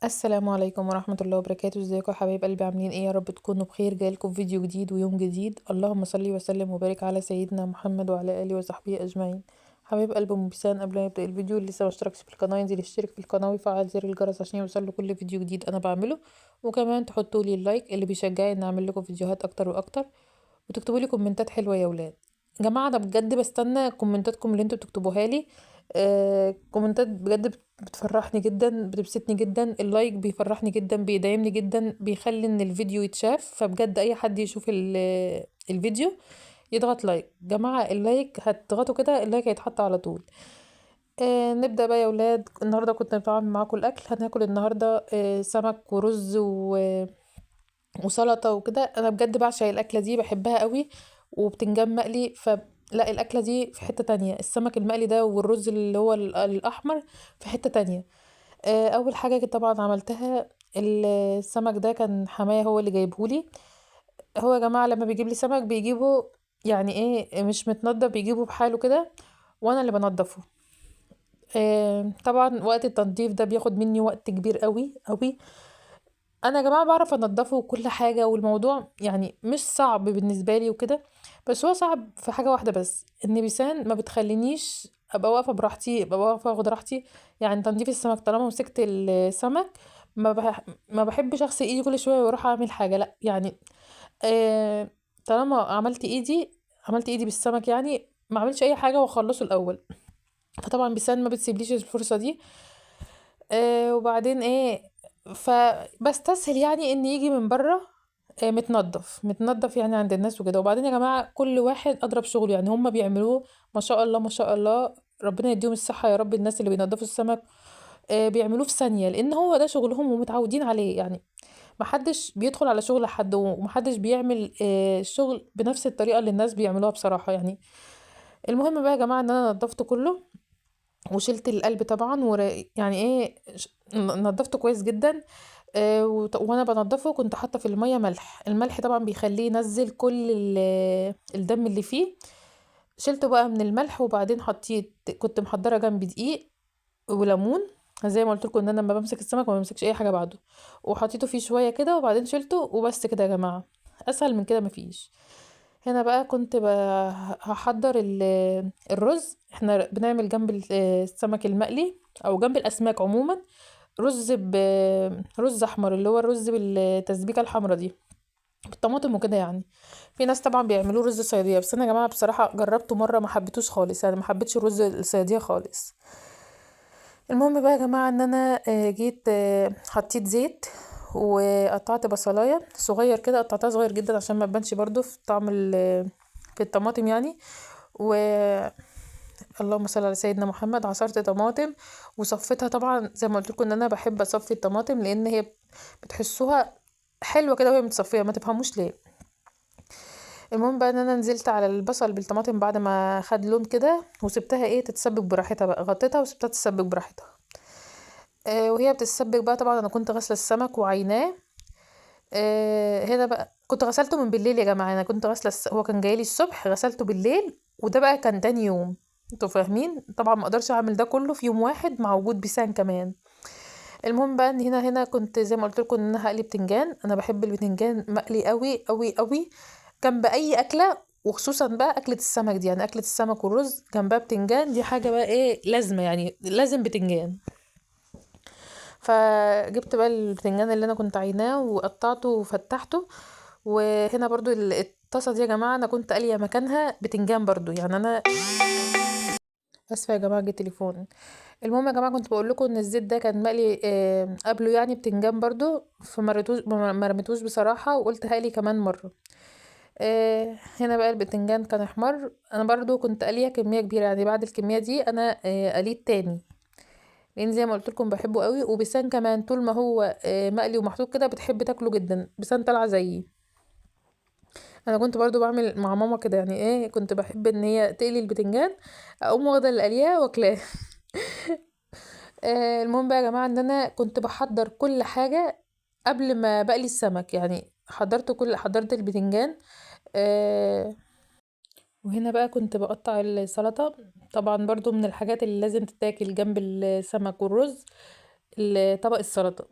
السلام عليكم ورحمة الله وبركاته. ازيكم يا حبايب قلبي؟ عاملين ايه؟ يا رب تكونوا بخير. جايلكم فيديو جديد ويوم جديد. اللهم صل وسلم وبارك على سيدنا محمد وعلى اله وصحبه اجمعين. حبايب قلب ام بيسان، قبل ما يبدأ الفيديو اللي لسه مشتركش في القناة ينزل يشترك في القناة ويفعل زر الجرس عشان يوصله كل فيديو جديد انا بعمله، وكمان تحطوا لي اللايك اللي بيشجعني ان اعمل لكم فيديوهات اكتر واكتر، وتكتبوا لي كومنتات حلوة يا ولاد. جماعة انا بجد بستنى كومنتاتكم اللي انتوا بتكتبوها لي. كومنتات بجد بتفرحني جدا، بتبسطني جدا. اللايك بيفرحني جدا، بيدعمني جدا، بيخلي ان الفيديو يتشاف. فبجد اي حد يشوف الفيديو يضغط لايك. جماعة اللايك هتضغطوا كده، اللايك هيتحط على طول. نبدأ بقى يا ولاد. النهاردة كنت بعمل معاكم الأكل. هناكل النهاردة سمك ورز وسلطة وكده. أنا بجد بعشق الأكلة دي، بحبها قوي. وبتنجان مقلي. لا الأكلة دي في حتة تانية. السمك المقلي ده والرز اللي هو الأحمر في حتة تانية. أول حاجة طبعا عملتها، السمك ده كان حماية هو اللي جايبهولي. هو يا جماعة لما بيجيب لي سمك بيجيبه يعني ايه مش متنضف، بيجيبه بحاله كده وانا اللي بنضفه. طبعا وقت التنظيف ده بياخد مني وقت كبير قوي قوي. انا يا جماعه بعرف انضفه وكل حاجه، والموضوع يعني مش صعب بالنسبه لي وكده. بس هو صعب في حاجه واحده بس، ان بيسان ما بتخلينيش ابقى واقفه براحتي، ابقى واقفه اخد راحتي. يعني تنظيف السمك طالما مسكت السمك ما بحبش اغسل ايدي كل شويه واروح اعمل حاجه، لا يعني. آه طالما عملت ايدي بالسمك، يعني ما اعملش اي حاجه واخلصه الاول. فطبعا بيسان ما بتسيبليش الفرصه دي. وبعدين ايه، فبستسهل يعني ان يجي من بره متنضف يعني عند الناس وكده. وبعدين يا جماعة كل واحد اضرب شغله، يعني هم بيعملوه ما شاء الله ما شاء الله. ربنا يديهم الصحة يا رب. الناس اللي بينضفوا السمك بيعملوه في ثانية، لان هو ده شغلهم ومتعودين عليه يعني. محدش بيدخل على شغل حد، ومحدش بيعمل الشغل بنفس الطريقة اللي الناس بيعملوها بصراحة يعني. المهم بقى يا جماعة ان انا نضفته كله وشلت القلب طبعا يعني ايه نضفته كويس جدا. وانا بنضفه كنت حاطه في الميه ملح. الملح طبعا بيخليه ينزل كل الدم اللي فيه. شلته بقى من الملح، وبعدين كنت محضره جنبي دقيق وليمون. زي ما قلت لكم ان انا لما بمسك السمك ما بمسكش اي حاجه بعده. وحطيته فيه شويه كده وبعدين شلته وبس كده يا جماعه. اسهل من كده مفيش. هنا بقى كنت هحضر الرز. احنا بنعمل جنب السمك المقلي او جنب الاسماك عموما رز احمر، اللي هو الرز بالتسبيكه الحمرا دي بالطماطم وكده يعني. في ناس طبعا بيعملوه رز صياديه، بس انا يا جماعه بصراحه جربته مره ما حبيتوش خالص، يعني ما حبيتش الرز الصياديه خالص. المهم بقى يا جماعه ان انا جيت حطيت زيت، وقطعت بصلايه صغير كده، قطعتها صغير جدا عشان ما تبانش برضو في طعم في الطماطم يعني. و اللهم صل على سيدنا محمد. عصرت طماطم وصفتها طبعا، زي ما قلت لكم ان انا بحب اصفي الطماطم، لان هي بتحسوها حلوه كده وهي متصفيه، ما تفهموش ليه. المهم بقى ان انا نزلت على البصل بالطماطم بعد ما خد لون كده، وسبتها ايه تتسبك براحتها بقى. غطيتها وسبتها تتسبك براحتها. وهي بتتسبك بقى طبعا انا كنت غاسله السمك وعيناه. هنا بقى كنت غسلته من بالليل يا جماعه. انا كنت غاسله هو كان جايلي الصبح، غسلته بالليل، وده بقى كان تاني يوم. انتوا فاهمين طبعا ما اقدرش اعمل ده كله في يوم واحد مع وجود بيسان كمان. المهم بقى ان هنا كنت زي ما قلت لكم ان انا هقلي بتنجان. انا بحب البتنجان مقلي قوي قوي قوي جنب اي اكله، وخصوصا بقى اكله السمك دي. يعني اكله السمك والرز جنبها بتنجان، دي حاجه بقى ايه لازمه، يعني لازم بتنجان. فجبت بقى البتنجان اللي انا كنت عيناه وقطعته وفتحته. وهنا برضو الطاسه دي يا جماعه انا كنت قاليه مكانها بتنجان برضو، يعني انا اسفه يا جماعه جه تليفون. المهم يا جماعه كنت بقول لكم ان الزيت ده كان مقلي قبله يعني بتنجان برضو، فمرتوش ما رميتوش بصراحه، وقلت هقلي كمان مره. هنا بقى البتنجان كان احمر. انا برضو كنت قليه كميه كبيره، يعني بعد الكميه دي انا قليت تاني، لان زي ما قلت لكم بحبه قوي. وبسان كمان طول ما هو مقلي ومحطوط كده بتحب تاكله جدا. بسان طالعه زيي. انا كنت برضو بعمل مع ماما كده، يعني ايه كنت بحب ان هي تقلي البتنجان، اقوم واخده القليه واكلاه. المهم بقى يا جماعه ان انا كنت بحضر كل حاجه قبل ما بقلي السمك. يعني حضرت البتنجان. آه وهنا بقى كنت بقطع السلطه. طبعا برضو من الحاجات اللي لازم تتاكل جنب السمك والرز طبق السلطه.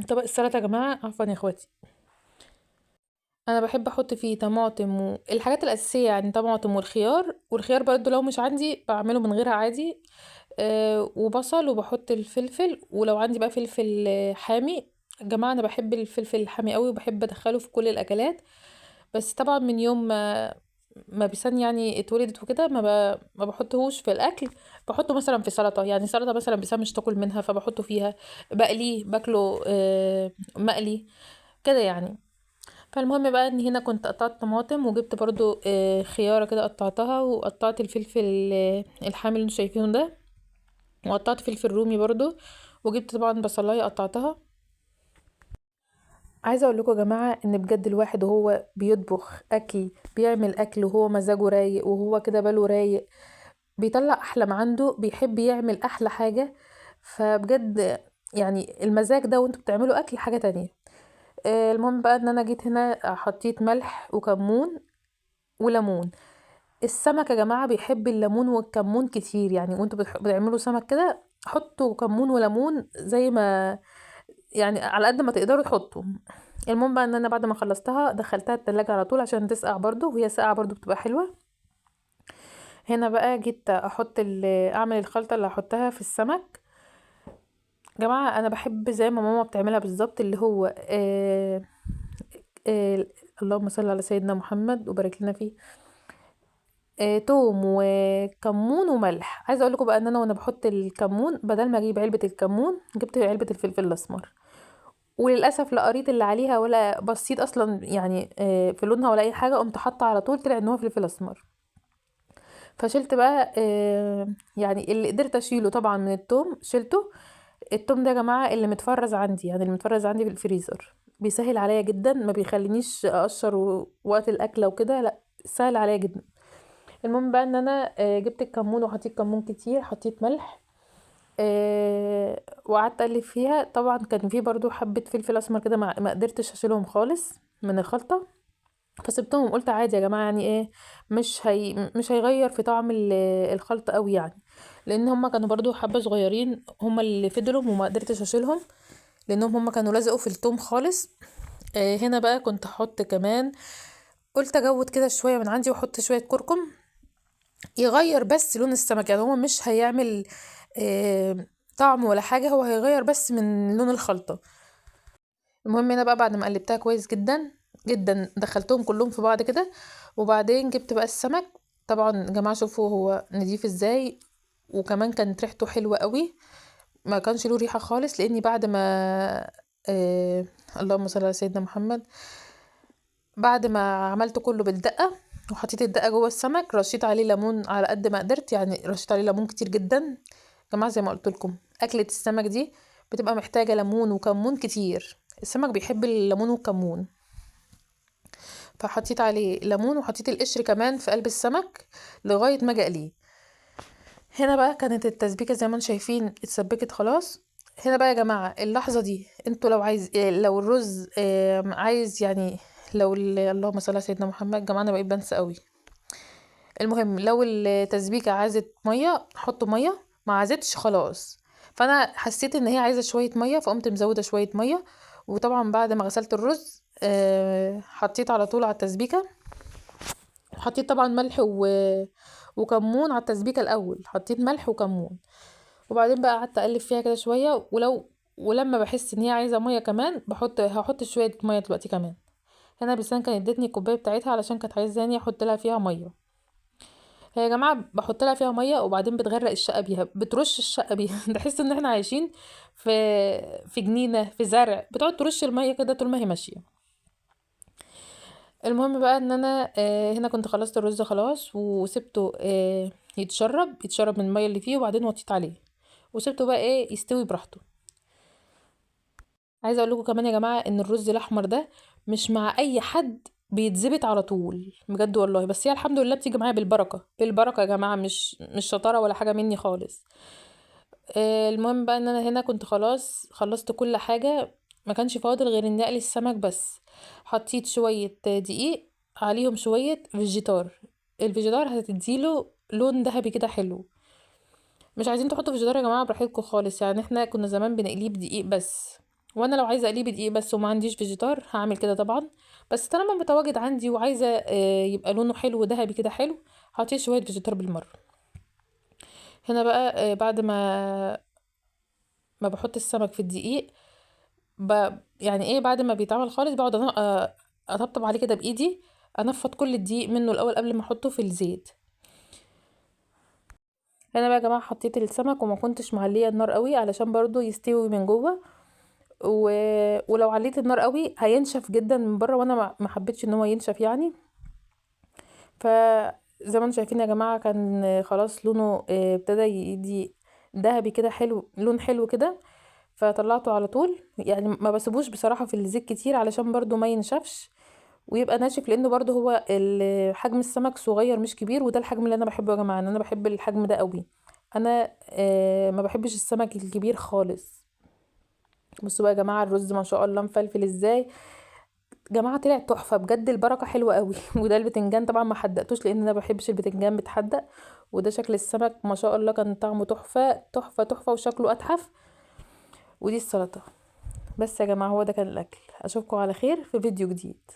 طبق السلطه يا جماعه، عفوا يا اخواتي، انا بحب احط فيه طماطم والحاجات الاساسيه، يعني طماطم والخيار، والخيار برضو لو مش عندي بعمله من غيرها عادي. وبصل، وبحط الفلفل، ولو عندي بقى فلفل حامي. يا جماعه انا بحب الفلفل الحامي قوي، وبحب ادخله في كل الاكلات. بس طبعا من يوم ما بيسان يعني اتولدت وكده ما بحطهوش في الاكل. بحطه مثلا في سلطه، يعني سلطه مثلا بيسان مش تاكل منها فبحطه فيها. بقليه باكله مقلي كده يعني. فالمهم بقى ان هنا كنت قطعت طماطم، وجبت برضو خيارة كده قطعتها، وقطعت الفلفل الحامي اللي انتوا شايفينه ده، وقطعت فلفل رومي برضو، وجبت طبعا بصلاية قطعتها. عايزه اقول لكم يا جماعه ان بجد الواحد وهو بيطبخ اكل، بيعمل اكل وهو مزاجه رايق وهو كده باله رايق، بيطلع احلى ما عنده، بيحب يعمل احلى حاجه. فبجد يعني المزاج ده وانتوا بتعملوا اكل حاجه تانية. المهم بقى ان انا جيت هنا حطيت ملح وكمون وليمون. السمك يا جماعة بيحب الليمون والكمون كتير، يعني وانتوا بتعملوا سمك كده حطوا كمون وليمون زي ما، يعني على قد ما تقدروا تحطوا. المهم بقى ان انا بعد ما خلصتها دخلتها التلاجة على طول عشان تسقع برضو، وهي ساقعة برضو بتبقى حلوة. هنا بقى جيت احط اعمل الخلطة اللي هحطها في السمك. جماعة انا بحب زي ما ماما بتعملها بالظبط، اللي هو آه اللهم صل على سيدنا محمد وبارك لنا فيه. توم وكمون وملح. عايزه اقول لكم بقى ان انا وانا بحط الكمون، بدل ما اجيب علبه الكمون جبت علبه الفلفل الاسمر. وللاسف لا قريت اللي عليها ولا بصيت اصلا يعني في لونها ولا اي حاجه، قمت حاطه على طول طلع ان هو فلفل اسمر. فشلت بقى يعني اللي قدرت اشيله طبعا من التوم شلته. التوم ده يا جماعه اللي متفرز عندي، يعني اللي متفرز عندي في الفريزر، بيسهل عليا جدا، ما بيخلينيش اقشر وقت الاكله وكده، لا سهل عليا جدا. المهم بقى ان انا جبت الكمون وحطيت كمون كتير، حطيت ملح وقعدت اقلب فيها. طبعا كان في برضو حبة فلفل اسمر كده ما قدرتش اشيلهم خالص من الخلطة، فسبتهم. قلت عادي يا جماعة، يعني ايه، مش هيغير في طعم الخلطة قوي يعني، لان هما كانوا برضو حبة صغيرين هما اللي فضلوا وما قدرتش اشيلهم، لانهم هما كانوا لزقوا في التوم خالص. هنا بقى كنت احط كمان، قلت اجود كده شوية من عندي واحط شوية كركم يغير بس لون السمك، يعني هو مش هيعمل طعم ولا حاجة، هو هيغير بس من لون الخلطة. المهم هنا بقى بعد ما قلبتها كويس جدا جدا دخلتهم كلهم في بعض كده، وبعدين جبت بقى السمك. طبعا يا جماعة شوفوا هو نضيف ازاي، وكمان كانت ريحته حلوة قوي، ما كانش له ريحة خالص، لاني بعد ما آه اللهم صل على سيدنا محمد، بعد ما عملت كله بالدقة وحطيت الدقة جوه السمك، رشيت عليه ليمون على قد ما قدرت، يعني رشيت عليه ليمون كتير جدا. يا جماعة زي ما قلت لكم أكلة السمك دي بتبقى محتاجة ليمون وكمون كتير، السمك بيحب الليمون والكمون. فحطيت عليه ليمون وحطيت القشر كمان في قلب السمك لغاية ما اجي اقليه. هنا بقى كانت التسبيكة زي ما انتم شايفين اتسبكت خلاص. هنا بقى يا جماعة اللحظة دي انتوا لو عايز لو الرز عايز يعني، لو اللهم صل على سيدنا محمد، يا جماعة انا بقيت بنسى قوي. المهم لو التسبيكة عايزة مية حطوا مية، ما عايزتش خلاص. فانا حسيت ان هي عايزة شوية مية فقمت مزودة شوية مية. وطبعا بعد ما غسلت الرز حطيت على طول على التسبيكة، حطيت طبعا ملح وكمون على التسبيكة الاول، حطيت ملح وكمون، وبعدين بقى قعدت اقلب فيها كده شويه. ولما بحس ان هي عايزه ميه كمان هحط شويه ميه دلوقتي كمان. هنا بسان كانت ادتني الكوبايه بتاعتها علشان كانت عايزاني احط لها فيها ميه. هي يا جماعه بحط لها فيها ميه وبعدين بتغرق الشقه بيها، بترش الشقه بيها تحس ان احنا عايشين في جنينه في زرع، بتقعد ترش الميه كده طول ما هي ماشيه. المهم بقى ان انا هنا كنت خلصت الرز خلاص وسبته يتشرب من الميه اللي فيه، وبعدين وطيت عليه وسبته بقى يستوي براحته. عايزه اقول لكم كمان يا جماعه ان الرز الاحمر ده مش مع اي حد بيتظبط على طول بجد والله، بس هي الحمد لله بتيجي معايا بالبركه بالبركه يا جماعه، مش شطاره ولا حاجه مني خالص. المهم بقى ان انا هنا كنت خلاص خلصت كل حاجه، ما كانش فاضل غير اني اقلي السمك بس. حطيت شويه دقيق عليهم شويه فيجيتار، الفيجيتار هتديله لون ذهبي كده حلو. مش عايزين تحطوا فيجيتار يا جماعه براحتكم خالص، يعني احنا كنا زمان بنقليه بدقيق بس، وانا لو عايزه اقليه بدقيق بس وما عنديش فيجيتار هعمل كده طبعا. بس طالما متواجد عندي وعايزه يبقى لونه حلو ذهبي كده حلو، هحط شويه فيجيتار بالمره. هنا بقى بعد ما بحط السمك في الدقيق، يعني ايه، بعد ما بيتعمل خالص بقعد اطبطب عليه كده بايدي، انفض كل الدقيق منه الاول قبل ما احطه في الزيت. انا بقى يا جماعه حطيت السمك وما كنتش معليه النار قوي علشان برضو يستوي من جوه، و... ولو عليت النار قوي هينشف جدا من بره، وانا ما حبيتش ان هو ينشف يعني. فزي ما انتم شايفين يا جماعه كان خلاص لونه ابتدى يدي ذهبي كده حلو، لون حلو كده. فطلعته على طول، يعني ما بسيبوش بصراحه في الزيت كتير علشان برضو ما ينشفش ويبقى ناشف، لانه برضو هو حجم السمك صغير مش كبير، وده الحجم اللي انا بحبه يا جماعه، انا بحب الحجم ده قوي. انا ما بحبش السمك الكبير خالص. بصوا بقى يا جماعه الرز ما شاء الله مفلفل ازاي، جماعه طلع تحفه بجد، البركه حلوه قوي. وده البتنجان طبعا ما حدقتوش لان انا ما بحبش البتنجان متحدق. وده شكل السمك ما شاء الله كان طعمه تحفه تحفه تحفه وشكله اتحف. ودي السلطه. بس يا جماعه هو ده كان الاكل، اشوفكم على خير في فيديو جديد.